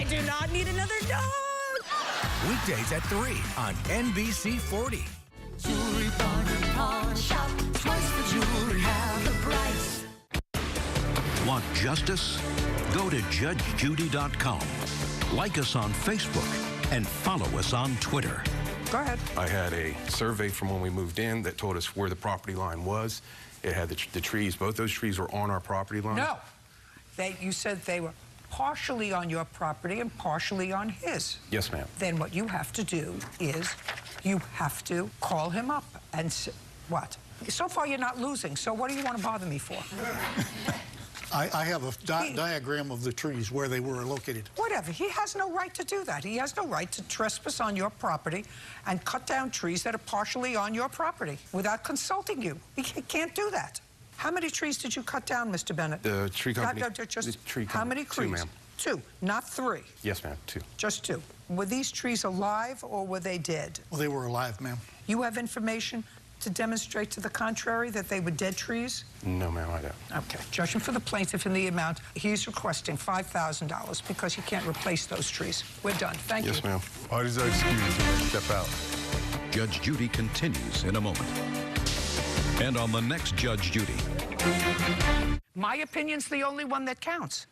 do not need another dog. Weekdays at 3 on NBC 40. Jewelry bargain pawn shop. Twice the jewelry, half the price. Want justice? Go to JudgeJudy.com. Like us on Facebook and follow us on Twitter. Go ahead. I had a survey from when we moved in that told us where the property line was. It had the trees. Both those trees were on our property line. No. You said they were partially on your property and partially on his. Yes, ma'am. Then what you have to do is you have to call him up and what? So far you're not losing, so what do you want to bother me for? I have a diagram of the trees where they were located. Whatever. He has no right to do that. He has no right to trespass on your property and cut down trees that are partially on your property without consulting you. He can't do that. How many trees did you cut down, Mr. Bennett? The tree company. How many trees? 2, ma'am. 2, not 3. Yes, ma'am. 2. Just 2. Were these trees alive or were they dead? Well, they were alive, ma'am. You have information to demonstrate to the contrary that they were dead trees? No, ma'am, I don't. Okay. Judging for the plaintiff in the amount, he's requesting $5,000 because he can't replace those trees. We're done. Thank you. Yes, ma'am. Parties are excused. Step out. Judge Judy continues in a moment. And on the next Judge Judy. My opinion's the only one that counts.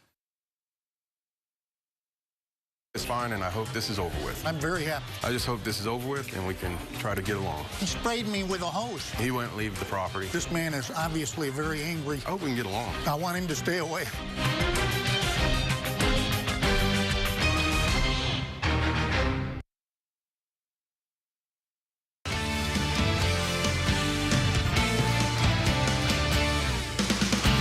It's fine, and I hope this is over with. I'm very happy. I just hope this is over with, and we can try to get along. He sprayed me with a hose. He wouldn't leave the property. This man is obviously very angry. I hope we can get along. I want him to stay away.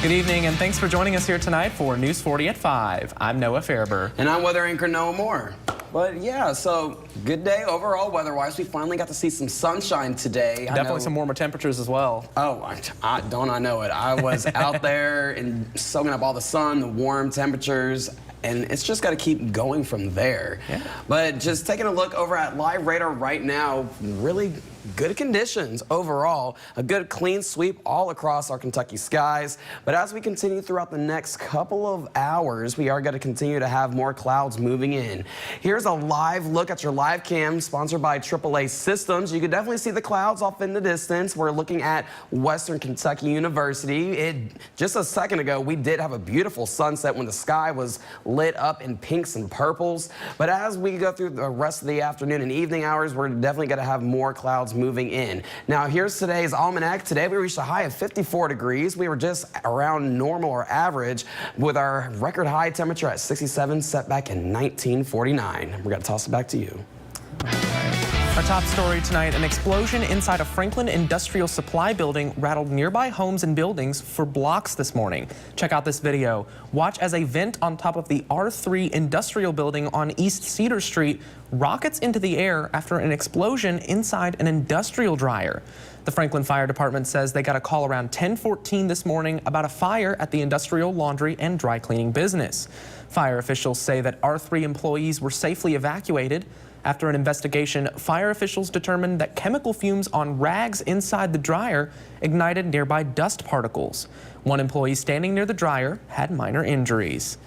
Good evening, and thanks for joining us here tonight for News 40 at 5. I'm Noah Fairber. And I'm weather anchor Noah Moore. But yeah, so good day overall weather-wise. We finally got to see some sunshine today. Definitely some warmer temperatures as well. Oh, don't I know it. I was out there and soaking up all the sun, the warm temperatures, and it's just got to keep going from there. Yeah. But just taking a look over at Live Radar right now, really good conditions overall. A good clean sweep all across our Kentucky skies. But as we continue throughout the next couple of hours, we are going to continue to have more clouds moving in. Here's a live look at your live cam sponsored by AAA Systems. You can definitely see the clouds off in the distance. We're looking at Western Kentucky University. Just a second ago, we did have a beautiful sunset when the sky was lit up in pinks and purples. But as we go through the rest of the afternoon and evening hours, we're definitely going to have more clouds moving in. Now, here's today's almanac. Today, we reached a high of 54 degrees. We were just around normal or average with our record high temperature at 67 set back in 1949. We're going to toss it back to you. Our top story tonight, an explosion inside a Franklin Industrial Supply building rattled nearby homes and buildings for blocks this morning. Check out this video. Watch as a vent on top of the R3 industrial building on East Cedar Street rockets into the air after an explosion inside an industrial dryer. The Franklin Fire Department says they got a call around 10:14 this morning about a fire at the industrial laundry and dry cleaning business. Fire officials say that R3 employees were safely evacuated. After an investigation, fire officials determined that chemical fumes on rags inside the dryer ignited nearby dust particles. One employee standing near the dryer had minor injuries.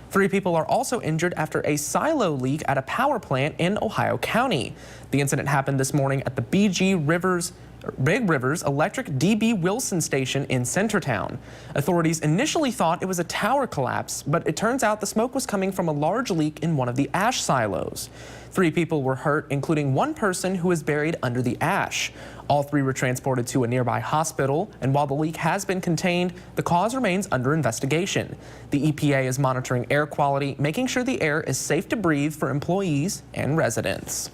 3 people are also injured after a silo leak at a power plant in Ohio County. The incident happened this morning at the Big Rivers Electric D.B. Wilson station in Centertown. Authorities initially thought it was a tower collapse, but it turns out the smoke was coming from a large leak in one of the ash silos. 3 people were hurt, including one person who was buried under the ash. All 3 were transported to a nearby hospital, and while the leak has been contained, the cause remains under investigation. The EPA is monitoring air quality, making sure the air is safe to breathe for employees and residents.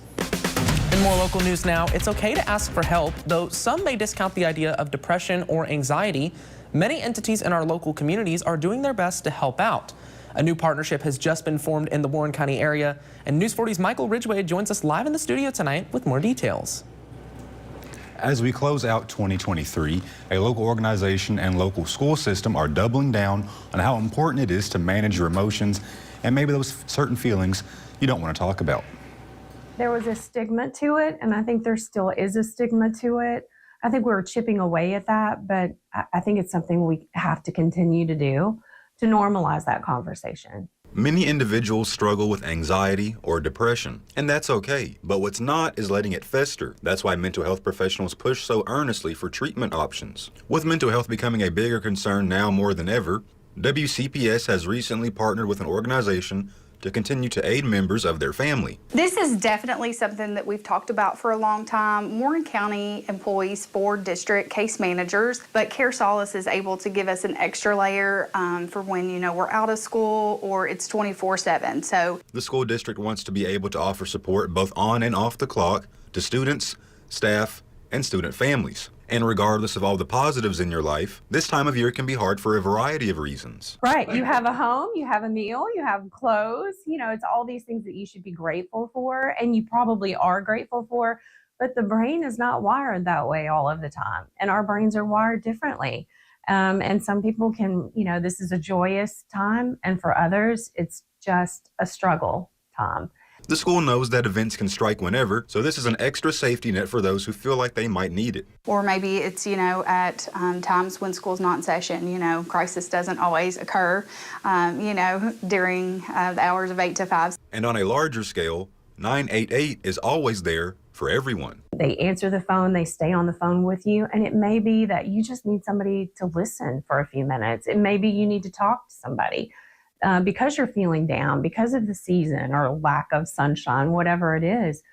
In more local news now, it's okay to ask for help, though some may discount the idea of depression or anxiety. Many entities in our local communities are doing their best to help out. A new partnership has just been formed in the Warren County area, and News 40's Michael Ridgway joins us live in the studio tonight with more details. As we close out 2023, a local organization and local school system are doubling down on how important it is to manage your emotions and maybe those certain feelings you don't want to talk about. There was a stigma to it, and I think there still is a stigma to it. I think we're chipping away at that, but I think it's something we have to continue to do to normalize that conversation. Many individuals struggle with anxiety or depression, and that's okay. But what's not is letting it fester. That's why mental health professionals push so earnestly for treatment options. With mental health becoming a bigger concern now more than ever, WCPS has recently partnered with an organization to continue to aid members of their family. This is definitely something that we've talked about for a long time. Warren County employees, board, district, case managers, but Care Solace is able to give us an extra layer for when, we're out of school or it's 24/7. So the school district wants to be able to offer support both on and off the clock to students, staff, and student families. And regardless of all the positives in your life, this time of year can be hard for a variety of reasons. Right. You have a home, you have a meal, you have clothes. It's all these things that you should be grateful for, and you probably are grateful for, but the brain is not wired that way all of the time. And our brains are wired differently. And some people can, this is a joyous time, and for others, it's just a struggle time. The school knows that events can strike whenever, so this is an extra safety net for those who feel like they might need it. Or maybe it's, at times when school's not in session, crisis doesn't always occur, during the hours of 8 to 5. And on a larger scale, 988 is always there for everyone. They answer the phone, they stay on the phone with you, and it may be that you just need somebody to listen for a few minutes. It may be you need to talk to somebody. Because you're feeling down, because of the season or lack of sunshine, whatever it is,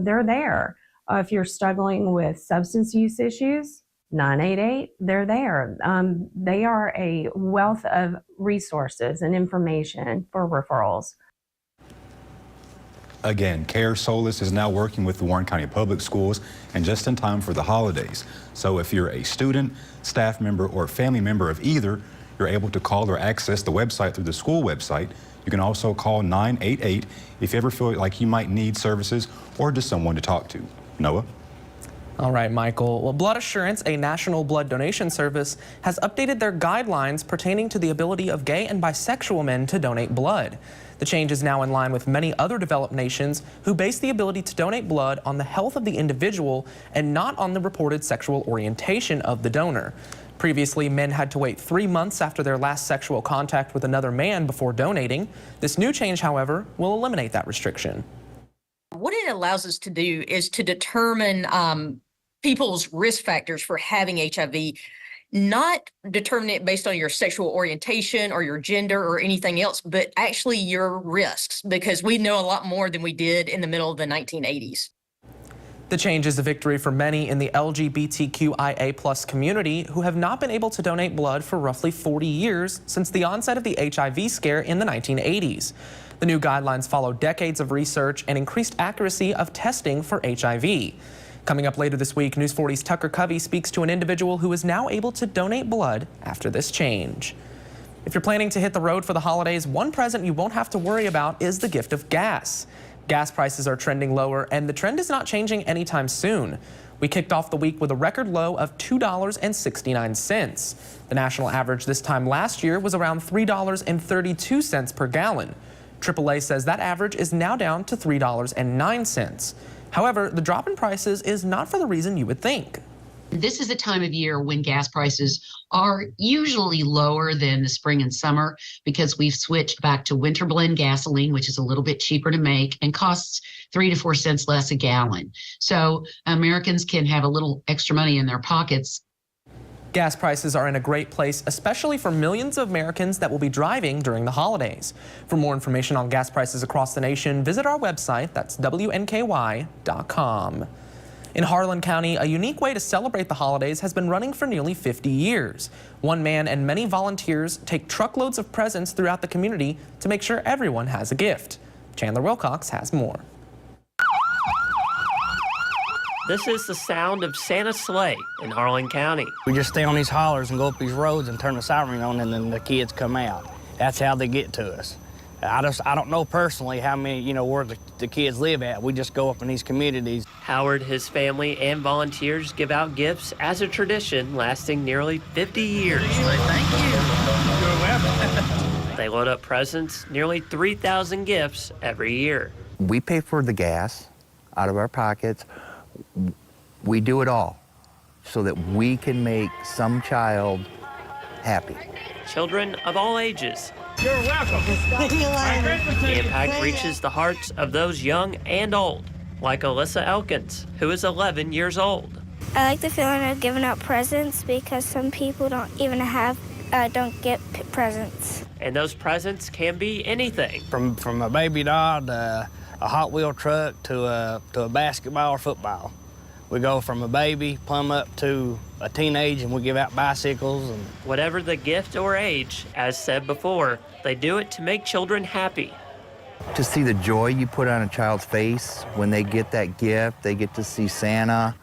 they're there. If you're struggling with substance use issues, 988, they're there. They are a wealth of resources and information for referrals. Again, Care Solace is now working with the Warren County Public Schools and just in time for the holidays. So if you're a student, staff member, or family member of either, you're able to call or access the website through the school website. You can also call 988 if you ever feel like you might need services or just someone to talk to. Noah? All right, Michael. Well, Blood Assurance, a national blood donation service, has updated their guidelines pertaining to the ability of gay and bisexual men to donate blood. The change is now in line with many other developed nations who base the ability to donate blood on the health of the individual and not on the reported sexual orientation of the donor. Previously, men had to wait 3 months after their last sexual contact with another man before donating. This new change, however, will eliminate that restriction. What it allows us to do is to determine people's risk factors for having HIV, not determine it based on your sexual orientation or your gender or anything else, but actually your risks, because we know a lot more than we did in the middle of the 1980s. The change is a victory for many in the LGBTQIA+ community who have not been able to donate blood for roughly 40 years since the onset of the HIV scare in the 1980s. The new guidelines follow decades of research and increased accuracy of testing for HIV. Coming up later this week, News 40's Tucker Covey speaks to an individual who is now able to donate blood after this change. If you're planning to hit the road for the holidays, one present you won't have to worry about is the gift of gas. Gas prices are trending lower, and the trend is not changing anytime soon. We kicked off the week with a record low of $2.69. The national average this time last year was around $3.32 per gallon. AAA says that average is now down to $3.09. However, the drop in prices is not for the reason you would think. This is a time of year when gas prices are usually lower than the spring and summer because we've switched back to winter blend gasoline, which is a little bit cheaper to make and costs 3 to 4 cents less a gallon. So Americans can have a little extra money in their pockets. Gas prices are in a great place, especially for millions of Americans that will be driving during the holidays. For more information on gas prices across the nation, visit our website. That's WNKY.com. In Harlan County, a unique way to celebrate the holidays has been running for nearly 50 years. One man and many volunteers take truckloads of presents throughout the community to make sure everyone has a gift. Chandler Wilcox has more. This is the sound of Santa's sleigh in Harlan County. We just stay on these hollers and go up these roads and turn the siren on, and then the kids come out. That's how they get to us. I don't know personally how many, where the kids live at. We just go up in these communities. Howard, his family, and volunteers give out gifts as a tradition lasting nearly 50 years. Thank you. You're welcome. They load up presents, nearly 3,000 gifts every year. We pay for the gas out of our pockets. We do it all so that we can make some child happy. Children of all ages. You're welcome. The impact reaches the hearts of those young and old, like Alyssa Elkins, who is 11 years old. I like the feeling of giving out presents because some people don't even don't get presents. And those presents can be anything. From a baby doll to a Hot Wheel truck to a basketball or football. We go from a baby plumb up to a teenage, and we give out bicycles. And whatever the gift or age, as said before, they do it to make children happy. To see the joy you put on a child's face when they get that gift, they get to see Santa,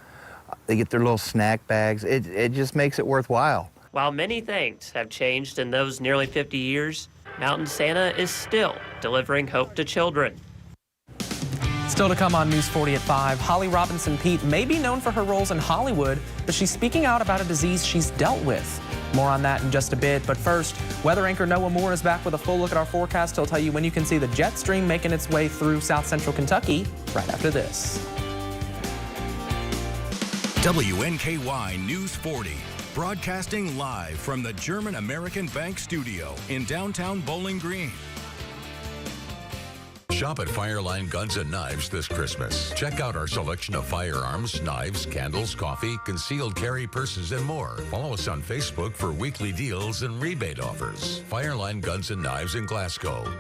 they get their little snack bags, it just makes it worthwhile. While many things have changed in those nearly 50 years, Mountain Santa is still delivering hope to children. Still to come on News 40 at 5, Holly Robinson Peete may be known for her roles in Hollywood, but she's speaking out about a disease she's dealt with. More on that in just a bit, but first, weather anchor Noah Moore is back with a full look at our forecast. He'll tell you when you can see the jet stream making its way through south central Kentucky right after this. WNKY News 40, broadcasting live from the German American Bank studio in downtown Bowling Green. Shop at Fireline Guns and Knives this Christmas. Check out our selection of firearms, knives, candles, coffee, concealed carry purses, and more. Follow us on Facebook for weekly deals and rebate offers. Fireline Guns and Knives in Glasgow.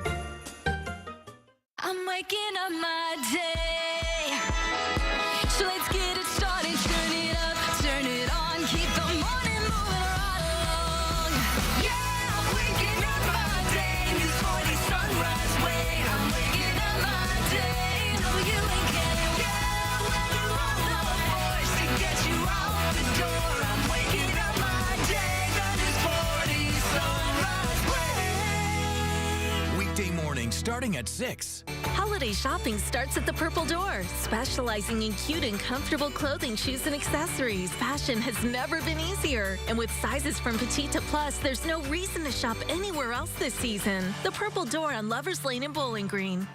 I'm waking up my day. So let's get it started. Turn it up, turn it on. Keep the morning moving right along. Yeah, I'm waking up my day. News 40 sunrise way. I'm waking up my day. WNKY. Yeah, when you want the force to get you out the door. I'm waking up my day. The News 40 sunrise way. Weekday morning starting at 6. Holiday shopping starts at the Purple Door, specializing in cute and comfortable clothing, shoes, and accessories. Fashion has never been easier. And with sizes from petite to plus, there's no reason to shop anywhere else this season. The Purple Door on Lovers Lane in Bowling Green.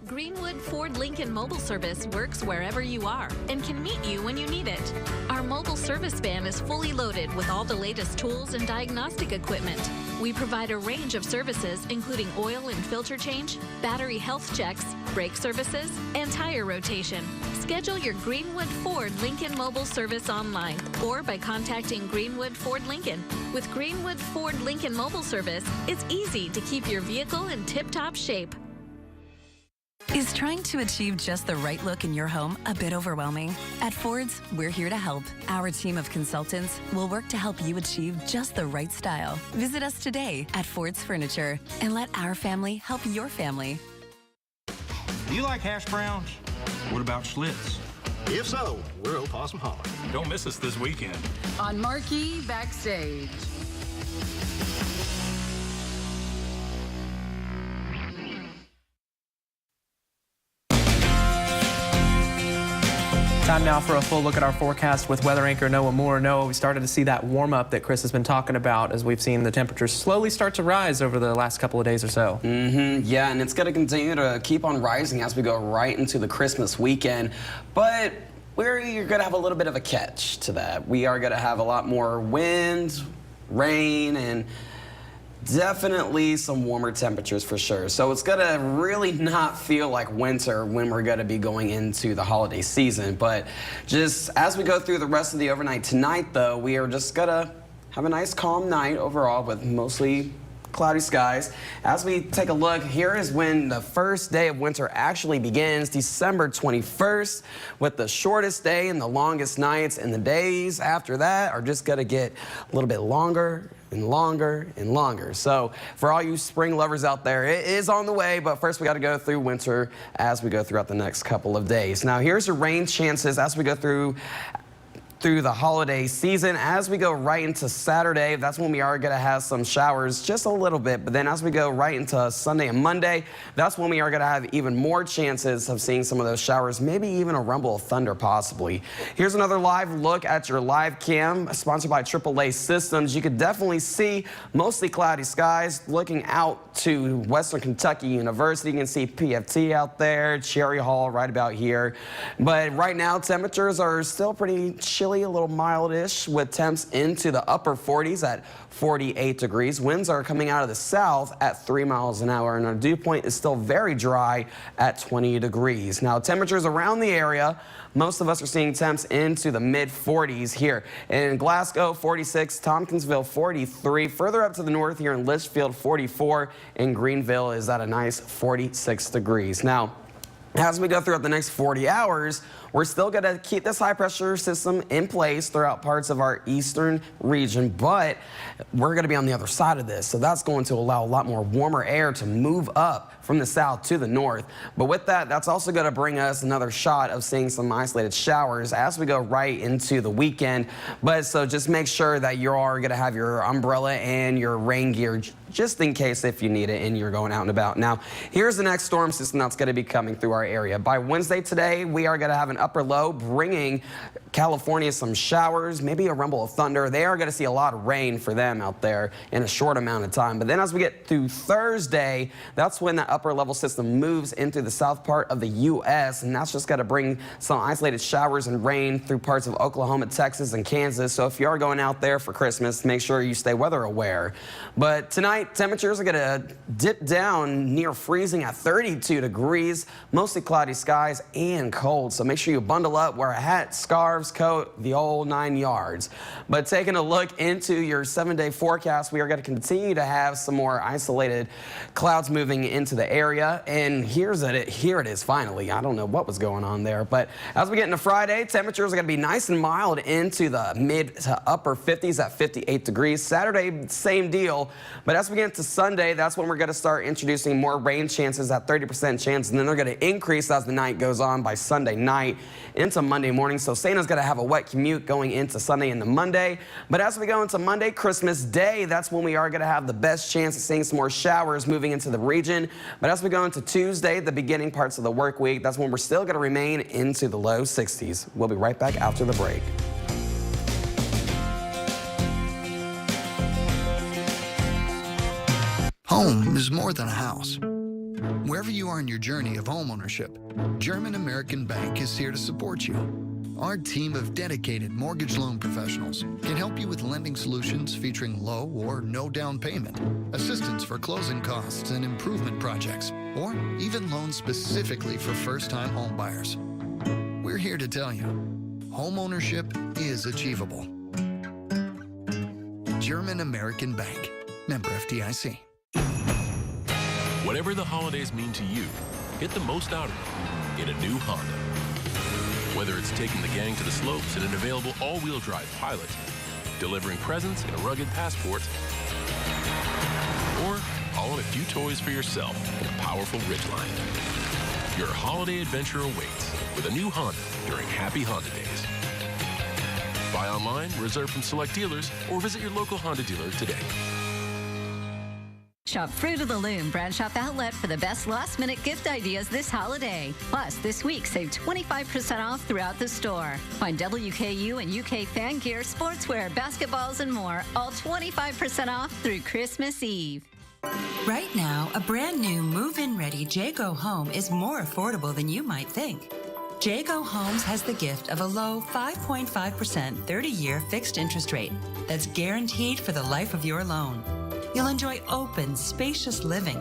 Greenwood Ford Lincoln Mobile Service works wherever you are and can meet you when you need it. Our mobile service van is fully loaded with all the latest tools and diagnostic equipment. We provide a range of services, including oil and filter change, battery health checks, brake services, and tire rotation. Schedule your Greenwood Ford Lincoln Mobile Service online or by contacting Greenwood Ford Lincoln. With Greenwood Ford Lincoln Mobile Service, it's easy to keep your vehicle in tip-top shape. Is trying to achieve just the right look in your home a bit overwhelming? At Ford's, we're here to help. Our team of consultants will work to help you achieve just the right style. Visit us today at Ford's Furniture and let our family help your family. Do you like hash browns? What about Schlitz? If so, we're Opossum Hollow. Don't miss us this weekend. On Marquee Backstage. Time now for a full look at our forecast with weather anchor Noah Moore. Noah, we started to see that warm up that Chris has been talking about as we've seen the temperatures slowly start to rise over the last couple of days or so. Yeah, and it's going to continue to keep on rising as we go right into the Christmas weekend. But you're going to have a little bit of a catch to that. We are going to have a lot more wind, rain, and definitely some warmer temperatures for sure. So it's gonna really not feel like winter when we're gonna be going into the holiday season. But just as we go through the rest of the overnight tonight though, we are just gonna have a nice calm night overall with mostly cloudy skies. As we take a look, here is when the first day of winter actually begins, December 21st, with the shortest day and the longest nights, and the days after that are just gonna get a little bit longer and longer and longer. So for all you spring lovers out there, it is on the way, but first we got to go through winter as we go throughout the next couple of days. Now here's the rain chances as we go through the holiday season. As we go right into Saturday, that's when we are going to have some showers just a little bit. But then as we go right into Sunday and Monday, that's when we are going to have even more chances of seeing some of those showers, maybe even a rumble of thunder possibly. Here's another live look at your live cam, sponsored by AAA Systems. You could definitely see mostly cloudy skies looking out to Western Kentucky University. You can see PFT out there, Cherry Hall right about here. But right now, temperatures are still pretty chilly chilly, a little mildish with temps into the upper 40s at 48 degrees. Winds are coming out of the south at 3 miles an hour, and our dew point is still very dry at 20 degrees. Now, temperatures around the area, most of us are seeing temps into the mid 40s here. In Glasgow, 46, Tompkinsville, 43. Further up to the north here in Litchfield, 44. And Greenville is at a nice 46 degrees. Now, as we go throughout the next 40 hours, we're still going to keep this high pressure system in place throughout parts of our eastern region, but we're going to be on the other side of this. So that's going to allow a lot more warmer air to move up from the south to the north. But with that, that's also going to bring us another shot of seeing some isolated showers as we go right into the weekend. But so just make sure that you are going to have your umbrella and your rain gear just in case if you need it and you're going out and about. Now, here's the next storm system that's going to be coming through our area. By Wednesday today, we are going to have an upper low bringing California some showers, maybe a rumble of thunder. They are going to see a lot of rain for them out there in a short amount of time. But then as we get through Thursday, that's when that upper level system moves into the south part of the U.S. and that's just going to bring some isolated showers and rain through parts of Oklahoma, Texas, and Kansas. So if you are going out there for Christmas, make sure you stay weather aware. But tonight, temperatures are going to dip down near freezing at 32 degrees, mostly cloudy skies and cold. So make sure you bundle up, wear a hat, scarves, coat, the old 9 yards. But taking a look into your 7-day forecast, we are going to continue to have some more isolated clouds moving into the area. And here it is finally. I don't know what was going on there. But as we get into Friday, temperatures are going to be nice and mild into the mid to upper 50s at 58 degrees. Saturday, same deal. But as we get into Sunday, that's when we're going to start introducing more rain chances at 30% chance. And then they're going to increase as the night goes on by Sunday night into Monday morning. So Santa's going to have a wet commute going into Sunday into Monday. But as we go into Monday, Christmas Day, that's when we are going to have the best chance of seeing some more showers moving into the region. But as we go into Tuesday, the beginning parts of the work week, that's when we're still going to remain into the low 60s. We'll be right back after the break. Home is more than a house. Wherever you are in your journey of homeownership, German American Bank is here to support you. Our team of dedicated mortgage loan professionals can help you with lending solutions featuring low or no down payment, assistance for closing costs and improvement projects, or even loans specifically for first-time home buyers. We're here to tell you, homeownership is achievable. German American Bank, member FDIC. Whatever the holidays mean to you, get the most out of it in a new Honda. Whether it's taking the gang to the slopes in an available all-wheel drive Pilot, delivering presents in a rugged Passport, or hauling a few toys for yourself in a powerful Ridgeline. Your holiday adventure awaits with a new Honda during Happy Honda Days. Buy online, reserve from select dealers, or visit your local Honda dealer today. Shop Fruit of the Loom Brand Shop Outlet for the best last-minute gift ideas this holiday. Plus, this week, save 25% off throughout the store. Find WKU and UK fan gear, sportswear, basketballs, and more, all 25% off through Christmas Eve. Right now, a brand new move-in ready Jayco home is more affordable than you might think. Jayco Homes has the gift of a low 5.5% 30-year fixed interest rate that's guaranteed for the life of your loan. You'll enjoy open, spacious living,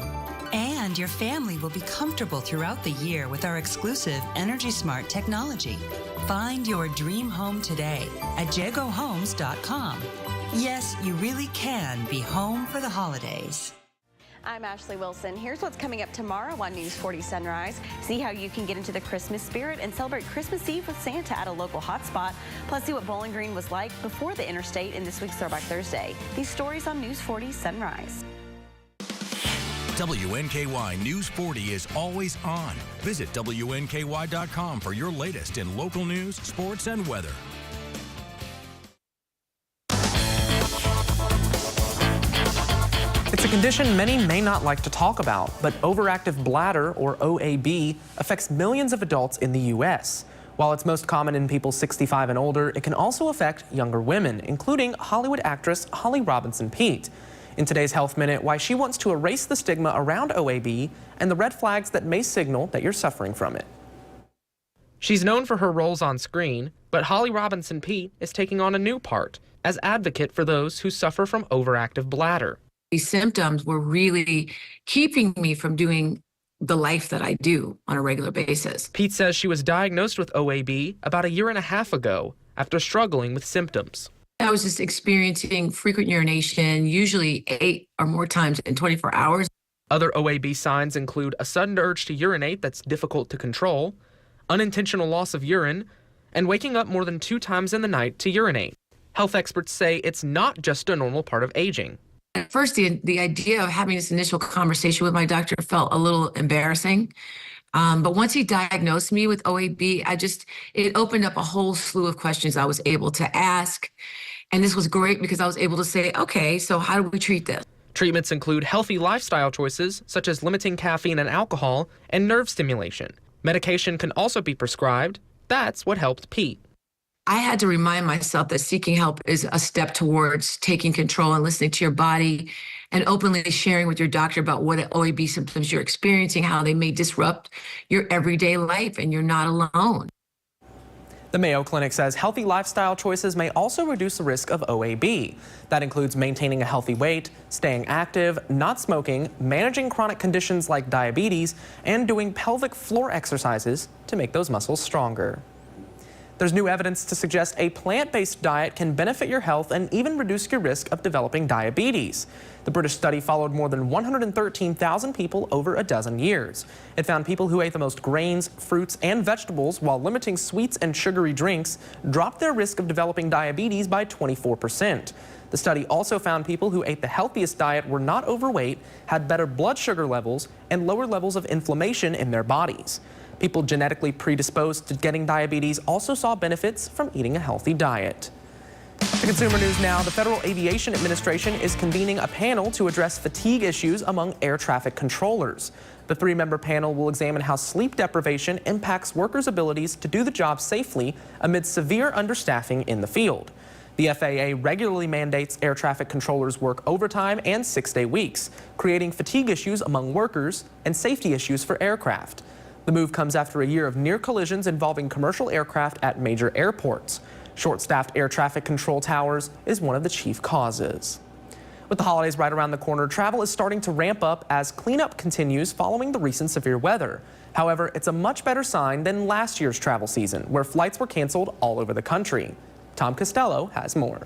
and your family will be comfortable throughout the year with our exclusive Energy Smart technology. Find your dream home today at JaycoHomes.com. Yes, you really can be home for the holidays. I'm Ashley Wilson. Here's what's coming up tomorrow on News 40 Sunrise. See how you can get into the Christmas spirit and celebrate Christmas Eve with Santa at a local hotspot. Plus, see what Bowling Green was like before the interstate in this week's Throwback Thursday. These stories on News 40 Sunrise. WNKY News 40 is always on. Visit WNKY.com for your latest in local news, sports, and weather. It's a condition many may not like to talk about, but overactive bladder, or OAB, affects millions of adults in the U.S. While it's most common in people 65 and older, it can also affect younger women, including Hollywood actress Holly Robinson Peete. In today's Health Minute, why she wants to erase the stigma around OAB and the red flags that may signal that you're suffering from it. She's known for her roles on screen, But Holly Robinson Pete is taking on a new part as advocate for those who suffer from overactive bladder. These symptoms were really keeping me from doing the life that I do on a regular basis. Pete says she was diagnosed with OAB about 1.5 years ago after struggling with symptoms. I was just experiencing frequent urination, usually 8 or more times in 24 hours. Other OAB signs include a sudden urge to urinate that's difficult to control, unintentional loss of urine, and waking up more than 2 times in the night to urinate. Health experts say it's not just a normal part of aging. At first, the idea of having this initial conversation with my doctor felt a little embarrassing. But once he diagnosed me with OAB, it opened up a whole slew of questions I was able to ask. And this was great because I was able to say, okay, so how do we treat this? Treatments include healthy lifestyle choices, such as limiting caffeine and alcohol, and nerve stimulation. Medication can also be prescribed. That's what helped Pete. I had to remind myself that seeking help is a step towards taking control and listening to your body and openly sharing with your doctor about what OAB symptoms you're experiencing, how they may disrupt your everyday life, and you're not alone. The Mayo Clinic says healthy lifestyle choices may also reduce the risk of OAB. That includes maintaining a healthy weight, staying active, not smoking, managing chronic conditions like diabetes, and doing pelvic floor exercises to make those muscles stronger. There's new evidence to suggest a plant-based diet can benefit your health and even reduce your risk of developing diabetes. The British study followed more than 113,000 people over a dozen years. It found people who ate the most grains, fruits, and vegetables while limiting sweets and sugary drinks dropped their risk of developing diabetes by 24%. The study also found people who ate the healthiest diet were not overweight, had better blood sugar levels, and lower levels of inflammation in their bodies. People genetically predisposed to getting diabetes also saw benefits from eating a healthy diet. To Consumer News now, the Federal Aviation Administration is convening a panel to address fatigue issues among air traffic controllers. The 3-member panel will examine how sleep deprivation impacts workers' abilities to do the job safely amid severe understaffing in the field. The FAA regularly mandates air traffic controllers work overtime and 6-day weeks, creating fatigue issues among workers and safety issues for aircraft. The move comes after a year of near collisions involving commercial aircraft at major airports. Short-staffed air traffic control towers is one of the chief causes. With the holidays right around the corner, travel is starting to ramp up as cleanup continues following the recent severe weather. However, it's a much better sign than last year's travel season, where flights were canceled all over the country. Tom Costello has more.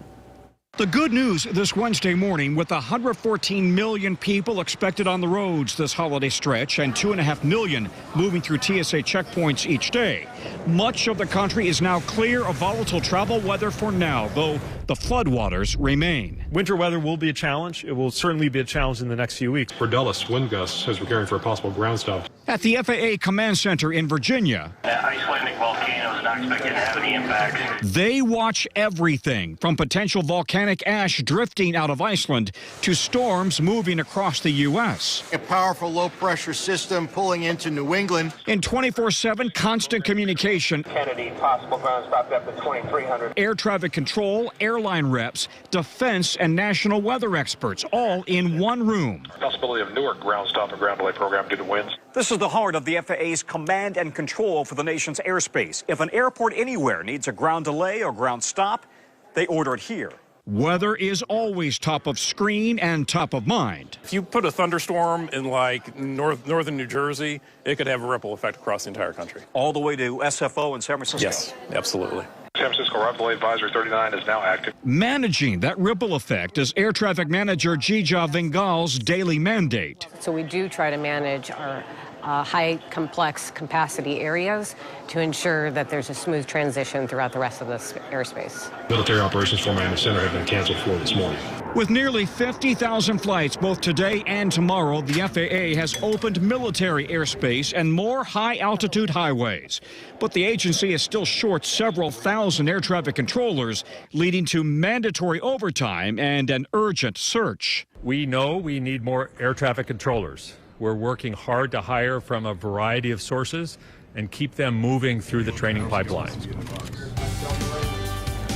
The good news this Wednesday morning, with 114 million people expected on the roads this holiday stretch and 2.5 million moving through TSA checkpoints each day. Much of the country is now clear of volatile travel weather for now, though the floodwaters remain. Winter weather will be a challenge. It will certainly be a challenge in the next few weeks. Fidelis wind gusts as we're preparing for a possible ground stop. At the FAA Command Center in Virginia, Icelandic volcano is not expected to have any impact. They watch everything from potential volcanic ash drifting out of Iceland to storms moving across the U.S. A powerful low-pressure system pulling into New England. In 24/7 constant communication, Kennedy, possible ground stop depth of 2,300. Air traffic control, airline reps, defense, and national weather experts all in one room. Possibility of Newark ground stop and ground delay program due to winds. This is the heart of the FAA's command and control for the nation's airspace. If an airport anywhere needs a ground delay or ground stop, they order it here. Weather is always top of screen and top of mind. If you put a thunderstorm in like northern New Jersey, it could have a ripple effect across the entire country. All the way to SFO in San Francisco? Yes, absolutely. San Francisco ground delay advisory 39 is now active. Managing that ripple effect is Air Traffic Manager Jija Vingal's daily mandate. So we do try to manage our high complex capacity areas to ensure that there's a smooth transition throughout the rest of the airspace. Military operations for Miami Center have been canceled for this morning. With nearly 50,000 flights both today and tomorrow, the FAA has opened military airspace and more high-altitude highways. But the agency is still short several thousand air traffic controllers, leading to mandatory overtime and an urgent search. We know we need more air traffic controllers. We're working hard to hire from a variety of sources and keep them moving through the training pipeline.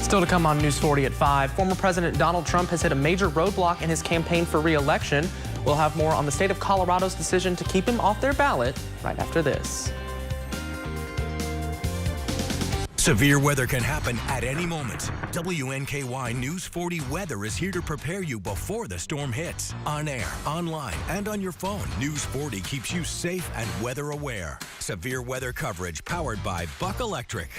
Still to come on News 40 at 5, former President Donald Trump has hit a major roadblock in his campaign for re-election. We'll have more on the state of Colorado's decision to keep him off their ballot right after this. Severe weather can happen at any moment. WNKY News 40 weather is here to prepare you before the storm hits. On air, online, and on your phone, News 40 keeps you safe and weather aware. Severe weather coverage powered by Buck Electric.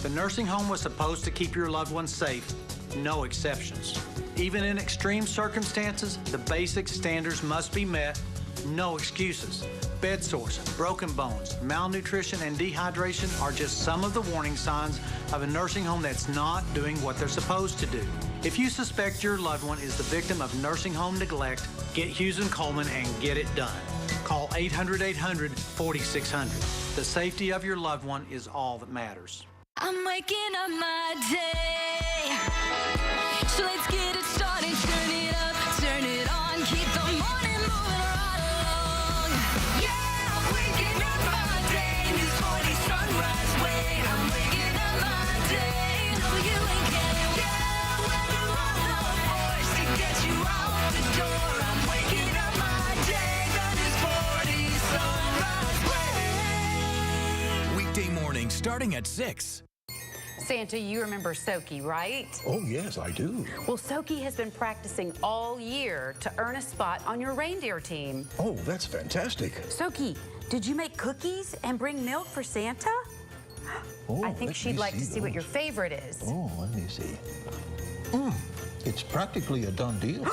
The nursing home was supposed to keep your loved ones safe. No exceptions. Even in extreme circumstances, the basic standards must be met. No excuses. Bed sores, broken bones, malnutrition, and dehydration are just some of the warning signs of a nursing home that's not doing what they're supposed to do. If you suspect your loved one is the victim of nursing home neglect, get Hughes & Coleman and get it done. Call 800-800-4600. The safety of your loved one is all that matters. I'm waking up my day, so let's get it started. Turn it up, turn it on, keep the morning moving right along. Yeah, I'm waking up my day, News 40 sunrise way. I'm waking up my day, WNKY. Yeah, we're on the force to get you out the door. I'm waking up my day, the News 40 sunrise way. Weekday morning starting at 6. Santa, you remember Soki, right? Oh, yes, I do. Well, Soki has been practicing all year to earn a spot on your reindeer team. Oh, that's fantastic. Soki, did you make cookies and bring milk for Santa? Oh, I think she'd like to see what your favorite is. Oh, let me see. It's practically a done deal.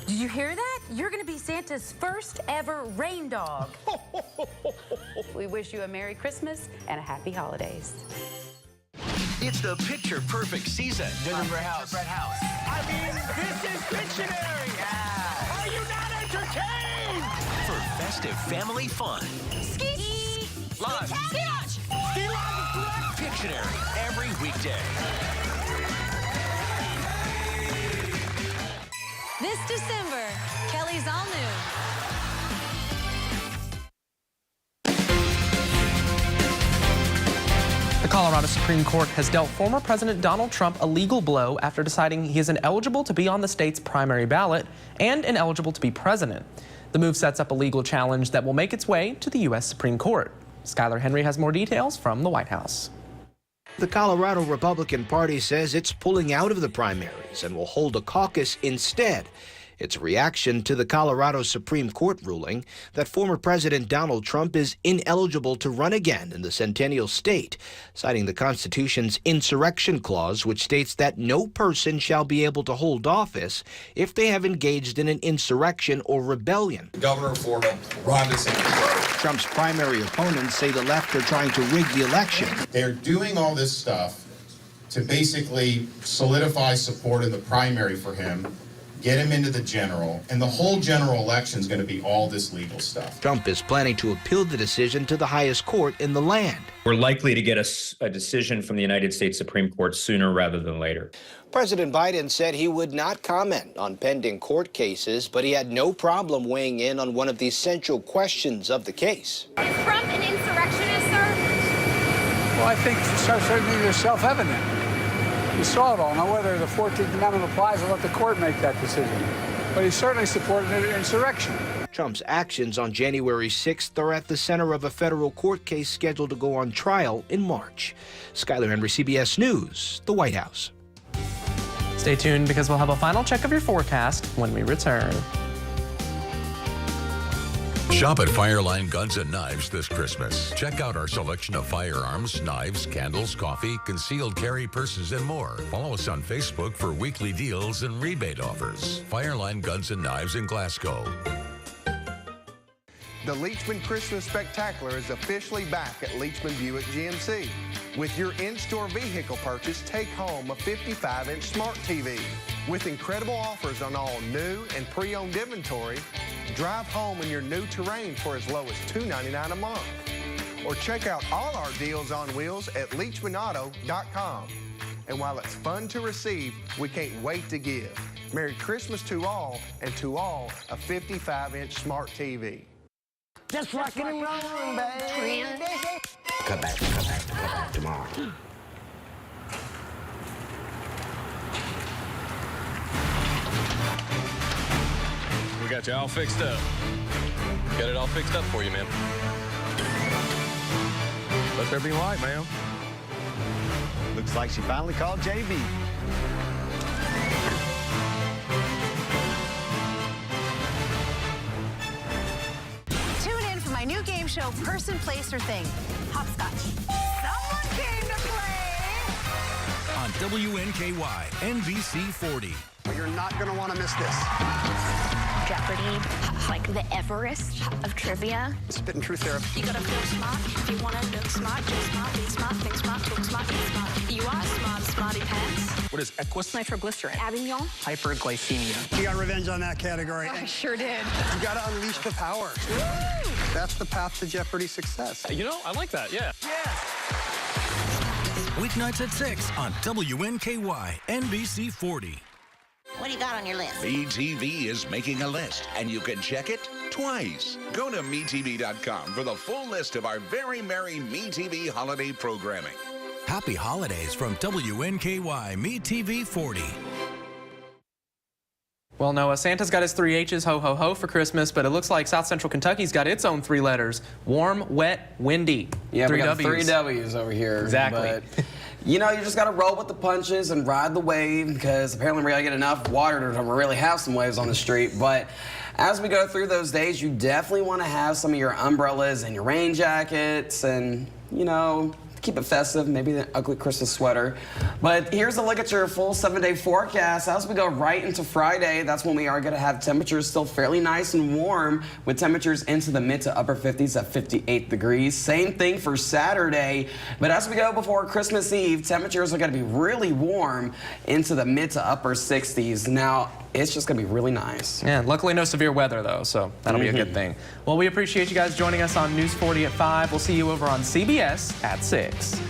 Did you hear that? You're going to be Santa's first ever rain dog. We wish you a Merry Christmas and a Happy Holidays. It's the picture-perfect season. Gingerbread house. I mean, this is Pictionary. Yeah. Are you not entertained? For festive family fun. Ski Lodge. Ski Lodge. Ski Lodge is correct. Pictionary every weekday. This December, Kelly's All New. The Colorado Supreme Court has dealt former President Donald Trump a legal blow after deciding he is ineligible to be on the state's primary ballot and ineligible to be president. The move sets up a legal challenge that will make its way to the U.S. Supreme Court. Skylar Henry has more details from the White House. The Colorado Republican Party says it's pulling out of the primaries and will hold a caucus instead. It's a reaction to the Colorado Supreme Court ruling that former President Donald Trump is ineligible to run again in the Centennial State, citing the Constitution's insurrection clause, which states that no person shall be able to hold office if they have engaged in an insurrection or rebellion. Governor of Florida, Ron DeSantis. Trump's primary opponents say the left are trying to rig the election. They're doing all this stuff to basically solidify support in the primary for him, get him into the general, and the whole general election is going to be all this legal stuff. Trump is planning to appeal the decision to the highest court in the land. We're likely to get a decision from the United States Supreme Court sooner rather than later. President Biden said he would not comment on pending court cases, but he had no problem weighing in on one of the essential questions of the case. Is Trump an insurrectionist, sir? Well, I think certainly it's self-evident. We saw it all. Now, whether the 14th Amendment applies, I'll let the court make that decision. But he certainly supported an insurrection. Trump's actions on January 6th are at the center of a federal court case scheduled to go on trial in March. Skylar Henry, CBS News, the White House. Stay tuned because we'll have a final check of your forecast when we return. Shop at Fireline Guns and Knives this Christmas. Check out our selection of firearms, knives, candles, coffee, concealed carry purses, and more. Follow us on Facebook for weekly deals and rebate offers. Fireline Guns and Knives in Glasgow. The Leachman Christmas Spectacular is officially back at Leachman Buick GMC. With your in-store vehicle purchase, take home a 55-inch smart TV. With incredible offers on all new and pre-owned inventory, drive home in your new Terrain for as low as $299 a month. Or check out all our deals on wheels at LeachmanAuto.com. And while it's fun to receive, we can't wait to give. Merry Christmas to all, and to all, a 55-inch smart TV. Just rockin' and rollin', baby. Come back tomorrow. We got you all fixed up. Got it all fixed up for you, man. Let there be light, ma'am. Looks like she finally called JB. Tune in for my new game show, Person, Place, or Thing. Hopscotch. Someone came to play. On WNKY, NBC 40. You're not going to want to miss this. Jeopardy, like the Everest of trivia. Spit and truth therapy. You gotta feel smart. If you wanna look smart, do smart, be smart, think smart, talk smart, be smart. You are smart, smarty pants. What is Equus? Nitroglycerin. Avignon. Hyperglycemia. You got revenge on that category. I sure did. You got to unleash the power. Woo! That's the path to Jeopardy success. You know, I like that, yeah. Weeknights at 6 on WNKY, NBC 40. What do you got on your list? MeTV is making a list, and you can check it twice. Go to MeTV.com for the full list of our very merry MeTV holiday programming. Happy holidays from WNKY, MeTV 40. Well, Noah, Santa's got his 3 H's, ho, ho, ho, for Christmas, but it looks like South Central Kentucky's got its own 3 letters. Warm, wet, windy. Yeah, 3 we got W's. 3 W's over here. Exactly. But, you know, you just got to roll with the punches and ride the wave, because apparently we're going to get enough water to really have some waves on the street. But as we go through those days, you definitely want to have some of your umbrellas and your rain jackets and, you know, keep it festive, maybe the ugly Christmas sweater. But here's a look at your full 7-day forecast. As we go right into Friday, that's when we are going to have temperatures still fairly nice and warm, with temperatures into the mid to upper 50s at 58 degrees. Same thing for Saturday. But as we go before Christmas Eve, temperatures are going to be really warm into the mid to upper 60s. Now, it's just going to be really nice. Yeah, luckily no severe weather, though, so that'll be a good thing. Well, we appreciate you guys joining us on News 40 at 5. We'll see you over on CBS at 6.